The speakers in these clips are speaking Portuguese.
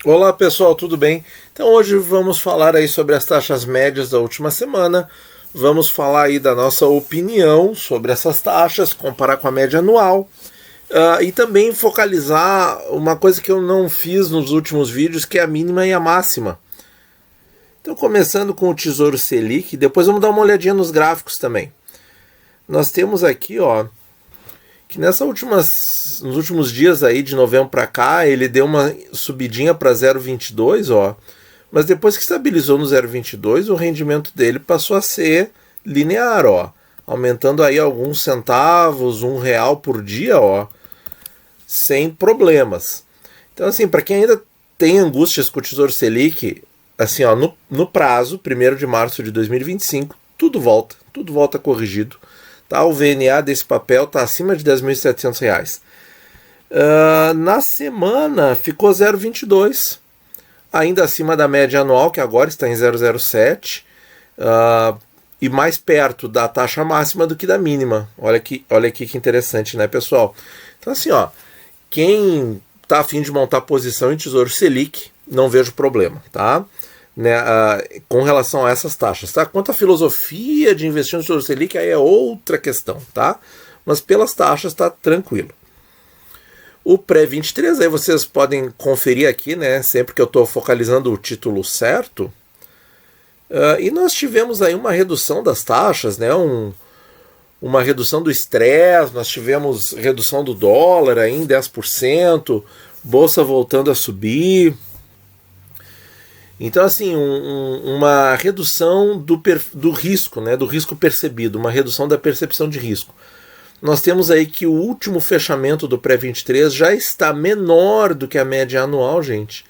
Olá pessoal, tudo bem? Então hoje vamos falar aí sobre as taxas médias da última semana. Vamos falar aí da nossa opinião sobre essas taxas, comparar com a média anual. E também focalizar uma coisa que eu não fiz nos últimos vídeos, que é a mínima e a máxima. Então começando com o Tesouro Selic, depois vamos dar uma olhadinha nos gráficos também. Nós temos aqui, ó, que nos últimos dias aí de novembro para cá, ele deu uma subidinha para 0,22, ó, mas depois que estabilizou no 0,22, o rendimento dele passou a ser linear, ó, aumentando aí alguns centavos, R$ 1 por dia, ó, sem problemas. Então assim, para quem ainda tem angústias com o Tesouro Selic, assim, ó, no prazo, 1º de março de 2025, tudo volta corrigido. Tá, o VNA desse papel está acima de R$ 10.700. Na semana ficou 0,22, ainda acima da média anual, que agora está em 0,07, e mais perto da taxa máxima do que da mínima. Olha aqui que interessante, né, pessoal? Então assim, ó, quem está a fim de montar posição em Tesouro Selic, não vejo problema, tá? Né, com relação a essas taxas, tá? Quanto à filosofia de investir no Tesouro Selic, aí é outra questão, tá? Mas pelas taxas tá tranquilo. O pré-23, aí vocês podem conferir aqui, né? Sempre que eu estou focalizando o título certo. E nós tivemos aí uma redução das taxas, né? Uma redução do estresse, nós tivemos redução do dólar aí em 10%, bolsa voltando a subir. Então, assim, uma redução do risco, né, do risco percebido, uma redução da percepção de risco. Nós temos aí que o último fechamento do pré-23 já está menor do que a média anual, gente.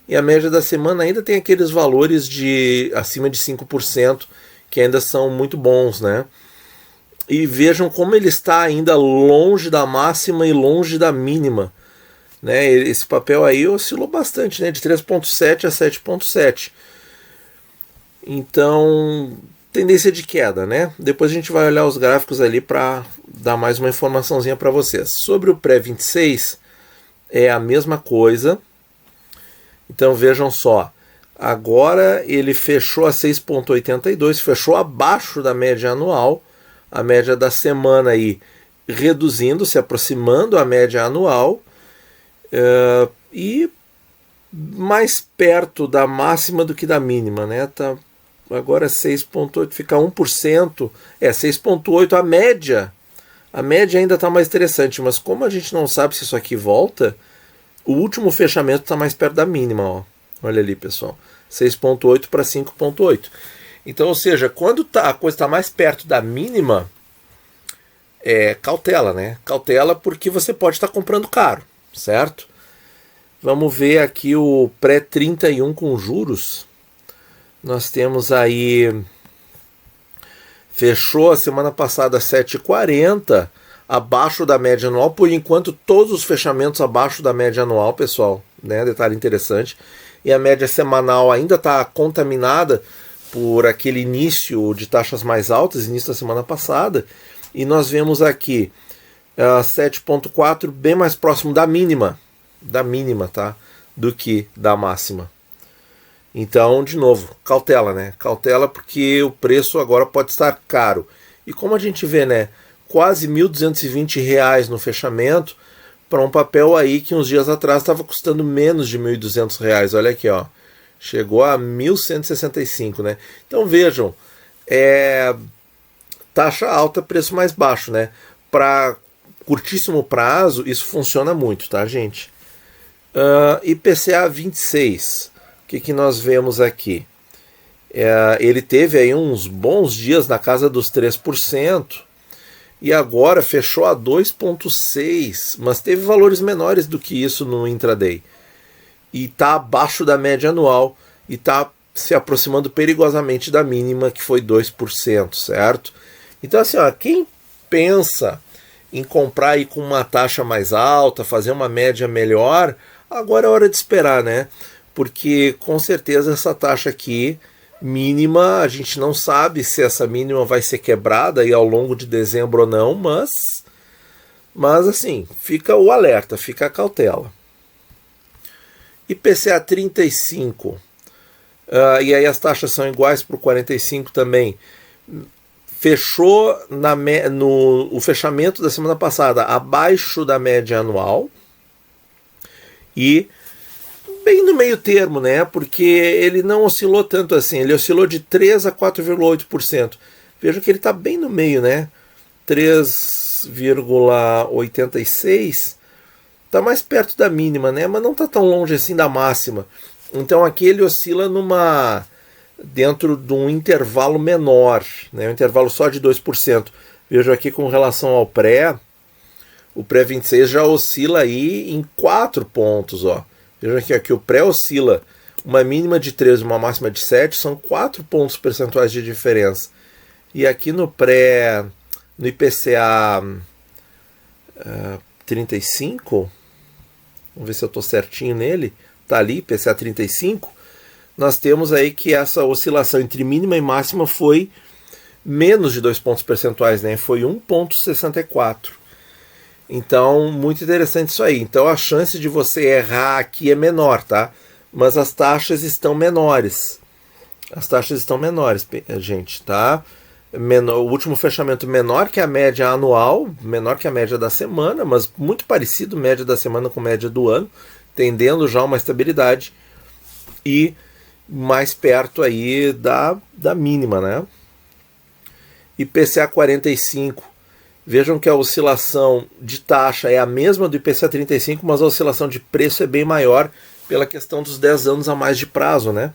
E a média da semana ainda tem aqueles valores de acima de 5%, que ainda são muito bons, né? E vejam como ele está ainda longe da máxima e longe da mínima. Né, esse papel aí oscilou bastante, né, de 3,7 a 7,7. Então, tendência de queda, né? Depois a gente vai olhar os gráficos ali para dar mais uma informaçãozinha para vocês. Sobre o pré-26, é a mesma coisa. Então vejam só, agora ele fechou a 6,82, fechou abaixo da média anual, a média da semana aí reduzindo, se aproximando a média anual. E mais perto da máxima do que da mínima, né? Tá, agora 6,8, fica 1%, 6,8 a média. A média ainda está mais interessante, mas como a gente não sabe se isso aqui volta, o último fechamento está mais perto da mínima, ó. Olha ali, pessoal, 6,8 para 5,8. Então, ou seja, quando a coisa está mais perto da mínima, cautela, né? Cautela porque você pode estar comprando caro. Certo? Vamos ver aqui o pré-31 com juros. Nós temos aí, fechou a semana passada 7,40, abaixo da média anual, por enquanto todos os fechamentos abaixo da média anual, pessoal, né? Detalhe interessante. E a média semanal ainda está contaminada por aquele início de taxas mais altas, início da semana passada, e nós vemos aqui 7,4, bem mais próximo da mínima, tá? Do que da máxima. Então, de novo, cautela, né? Cautela porque o preço agora pode estar caro. E como a gente vê, né? Quase R$ 1.220 no fechamento para um papel aí que uns dias atrás estava custando menos de R$ 1.200. Olha aqui, ó. Chegou a 1.165, né? Então vejam, taxa alta, preço mais baixo, né? Para curtíssimo prazo, isso funciona muito, tá, gente? IPCA 26, o que nós vemos aqui? Ele teve aí uns bons dias na casa dos 3%, e agora fechou a 2,6%, mas teve valores menores do que isso no intraday. E está abaixo da média anual, e está se aproximando perigosamente da mínima, que foi 2%, certo? Então, assim, ó, quem pensa em comprar aí com uma taxa mais alta, fazer uma média melhor, agora é hora de esperar, né? Porque com certeza essa taxa aqui mínima, a gente não sabe se essa mínima vai ser quebrada aí ao longo de dezembro ou não, mas assim, fica o alerta, fica a cautela. IPCA 35, e aí as taxas são iguais para o 45 também, fechou o fechamento da semana passada abaixo da média anual e bem no meio termo, né? Porque ele não oscilou tanto assim, ele oscilou de 3 a 4,8%. Veja que ele está bem no meio, né? 3,86 está mais perto da mínima, né? Mas não está tão longe assim da máxima. Então aqui ele oscila dentro de um intervalo menor, né? Um intervalo só de 2%. Vejo aqui com relação ao pré, o pré 26 já oscila aí em 4 pontos, ó. Vejam aqui, o pré oscila uma mínima de 13 e uma máxima de 7, são 4 pontos percentuais de diferença. E aqui no IPCA 35, vamos ver se eu estou certinho nele, está ali, IPCA 35, nós temos aí que essa oscilação entre mínima e máxima foi menos de 2 pontos percentuais, né? Foi 1,64. Então, muito interessante isso aí. Então, a chance de você errar aqui é menor, tá? Mas as taxas estão menores. As taxas estão menores, gente, tá? O último fechamento menor que a média anual, menor que a média da semana, mas muito parecido, média da semana com média do ano, tendendo já uma estabilidade e mais perto aí da mínima, né? IPCA 45. Vejam que a oscilação de taxa é a mesma do IPCA 35, mas a oscilação de preço é bem maior pela questão dos 10 anos a mais de prazo, né?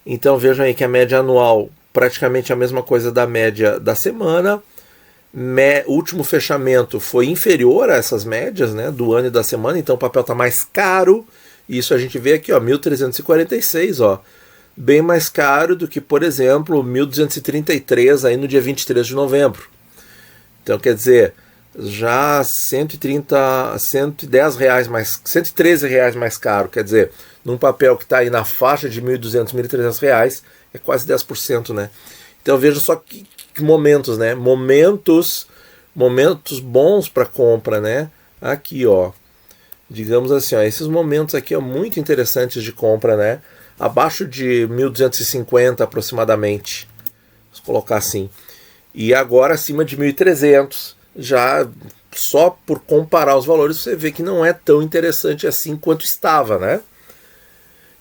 Então vejam aí que a média anual praticamente a mesma coisa da média da semana. O último fechamento foi inferior a essas médias, né, do ano e da semana, então o papel está mais caro. Isso a gente vê aqui, ó, 1.346, ó, bem mais caro do que, por exemplo, 1.233 aí no dia 23 de novembro. Então, quer dizer, já 110 reais mais, 113 reais mais caro, quer dizer, num papel que está aí na faixa de 1.200, 1.300 reais, é quase 10%, né? Então, veja só que momentos, né? Momentos bons para compra, né? Aqui, ó, digamos assim, ó, esses momentos aqui, ó, muito interessantes de compra, né? Abaixo de 1.250 aproximadamente, vamos colocar assim. E agora acima de 1.300, já só por comparar os valores você vê que não é tão interessante assim quanto estava, né?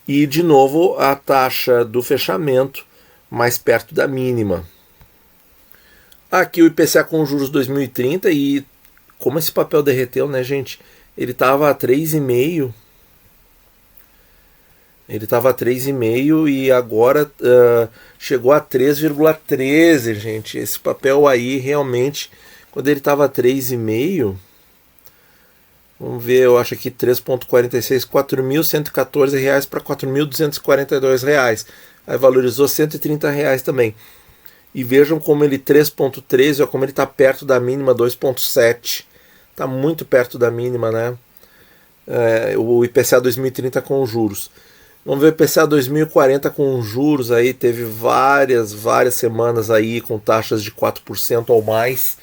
E de novo a taxa do fechamento mais perto da mínima. Aqui o IPCA com juros 2030 e como esse papel derreteu, né, gente? Ele estava a 3,5. Ele estava a 3,5 e agora chegou a 3,13, gente. Esse papel aí realmente, quando ele estava a 3,5, vamos ver, eu acho aqui 3,46, R$4.114 para R$4.242. Aí valorizou R$130 também. E vejam como ele 3,13, como ele está perto da mínima 2,7. Está muito perto da mínima, né? O IPCA 2030 com juros. Vamos ver o IPCA 2040 com juros aí, teve várias semanas aí com taxas de 4% ou mais.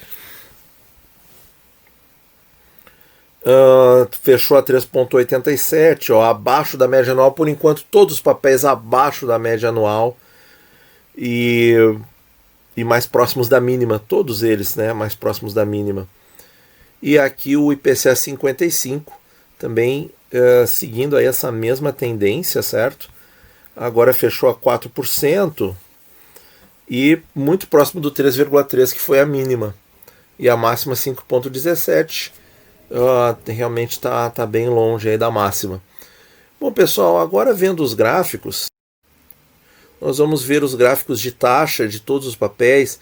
Fechou a 3,87, ó, abaixo da média anual, por enquanto todos os papéis abaixo da média anual e mais próximos da mínima, todos eles, né, mais próximos da mínima. E aqui o IPCA 55 também seguindo aí essa mesma tendência, certo? Agora fechou a 4% e muito próximo do 3,3 que foi a mínima. E a máxima 5,17. Realmente está bem longe aí da máxima. Bom, pessoal, agora vendo os gráficos, nós vamos ver os gráficos de taxa de todos os papéis.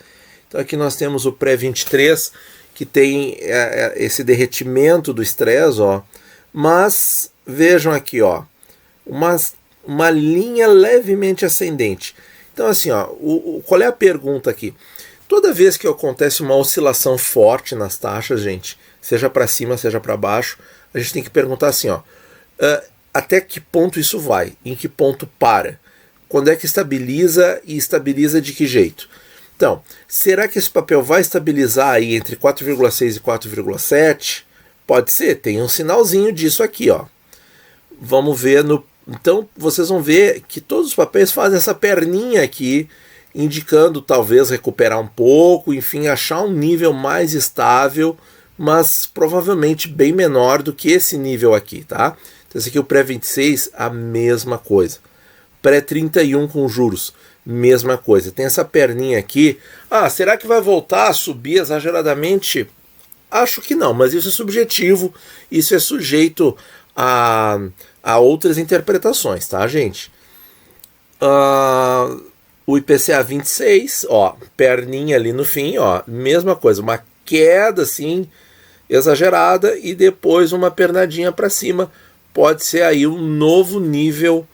Então aqui nós temos o pré-23, que tem esse derretimento do estresse, ó. Mas vejam aqui, ó, uma linha levemente ascendente. Então assim, ó, qual é a pergunta aqui? Toda vez que acontece uma oscilação forte nas taxas, gente, seja para cima, seja para baixo, a gente tem que perguntar assim, ó, até que ponto isso vai? Em que ponto para? Quando é que estabiliza e estabiliza de que jeito? Então, será que esse papel vai estabilizar aí entre 4,6 e 4,7? Pode ser, tem um sinalzinho disso aqui, ó. vamos ver no... Então vocês vão ver que todos os papéis fazem essa perninha aqui, indicando talvez recuperar um pouco, enfim, achar um nível mais estável, mas provavelmente bem menor do que esse nível aqui, tá? Então esse aqui é o pré-26, a mesma coisa. Pré-31 com juros, mesma coisa. Tem essa perninha aqui. Ah, será que vai voltar a subir exageradamente? Acho que não, mas isso é subjetivo, isso é sujeito a outras interpretações, tá, gente? O IPCA 26, ó, perninha ali no fim, ó, mesma coisa, uma queda assim exagerada e depois uma pernadinha para cima. Pode ser aí um novo nível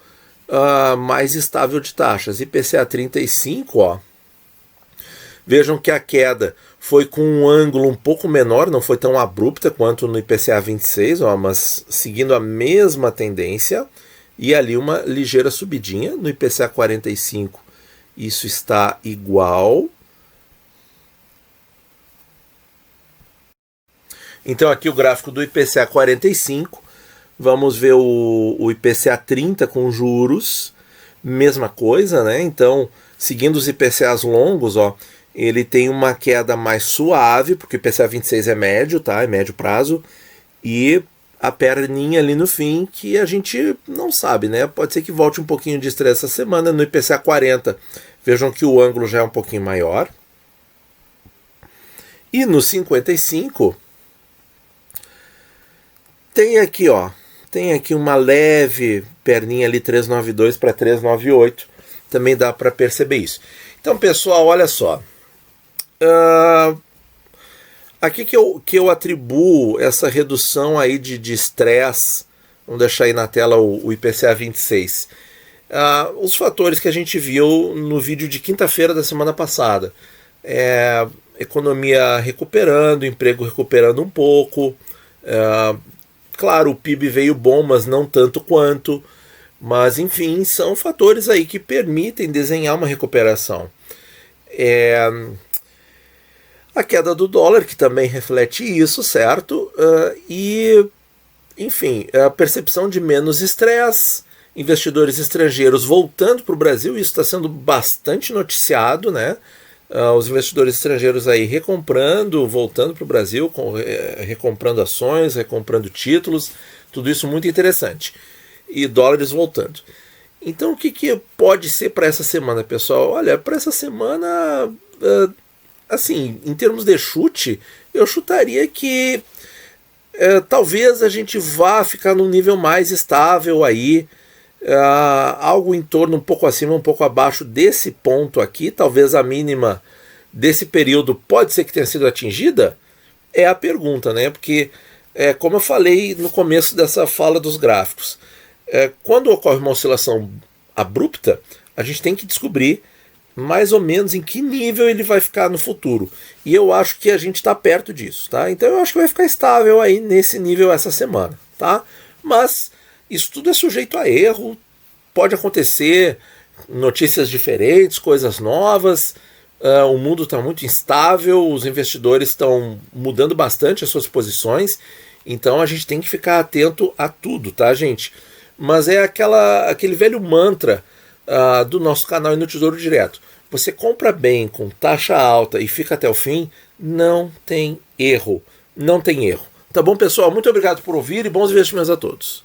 mais estável de taxas. IPCA 35, ó, vejam que a queda foi com um ângulo um pouco menor, não foi tão abrupta quanto no IPCA 26, ó, mas seguindo a mesma tendência, e ali uma ligeira subidinha. No IPCA 45 isso está igual. Então aqui o gráfico do IPCA 45, vamos ver o IPCA 30 com juros, mesma coisa, né? Então, seguindo os IPCAs longos, ó, ele tem uma queda mais suave, porque o IPCA 26 é médio, tá? É médio prazo, e a perninha ali no fim, que a gente não sabe, né? Pode ser que volte um pouquinho de estresse essa semana. No IPCA 40, vejam que o ângulo já é um pouquinho maior. E no 55, tem aqui, ó, tem aqui uma leve perninha ali, 392 para 398, também dá para perceber isso. Então, pessoal, olha só. Aqui que eu atribuo essa redução aí de estresse, vamos deixar aí na tela o IPCA 26. Os fatores que a gente viu no vídeo de quinta-feira da semana passada. Economia recuperando, emprego recuperando um pouco. Claro, o PIB veio bom, mas não tanto quanto. Mas, enfim, são fatores aí que permitem desenhar uma recuperação. A queda do dólar, que também reflete isso, certo? E, enfim, a percepção de menos estresse, investidores estrangeiros voltando para o Brasil, isso está sendo bastante noticiado, né? Os investidores estrangeiros aí recomprando, voltando para o Brasil, recomprando ações, recomprando títulos, tudo isso muito interessante. E dólares voltando. Então, o que pode ser para essa semana, pessoal? Olha, para essa semana... assim, em termos de chute, eu chutaria que talvez a gente vá ficar num nível mais estável aí, algo em torno, um pouco acima, um pouco abaixo desse ponto aqui. Talvez a mínima desse período pode ser que tenha sido atingida, é a pergunta, né? Porque, como eu falei no começo dessa fala dos gráficos, quando ocorre uma oscilação abrupta, a gente tem que descobrir mais ou menos em que nível ele vai ficar no futuro. E eu acho que a gente está perto disso, tá? Então eu acho que vai ficar estável aí nesse nível essa semana, tá? Mas isso tudo é sujeito a erro, pode acontecer notícias diferentes, coisas novas, o mundo está muito instável, os investidores estão mudando bastante as suas posições, então a gente tem que ficar atento a tudo, tá, gente? Mas é aquele velho mantra do nosso canal e no Tesouro Direto. Você compra bem com taxa alta e fica até o fim, não tem erro. Não tem erro. Tá bom, pessoal? Muito obrigado por ouvir e bons investimentos a todos.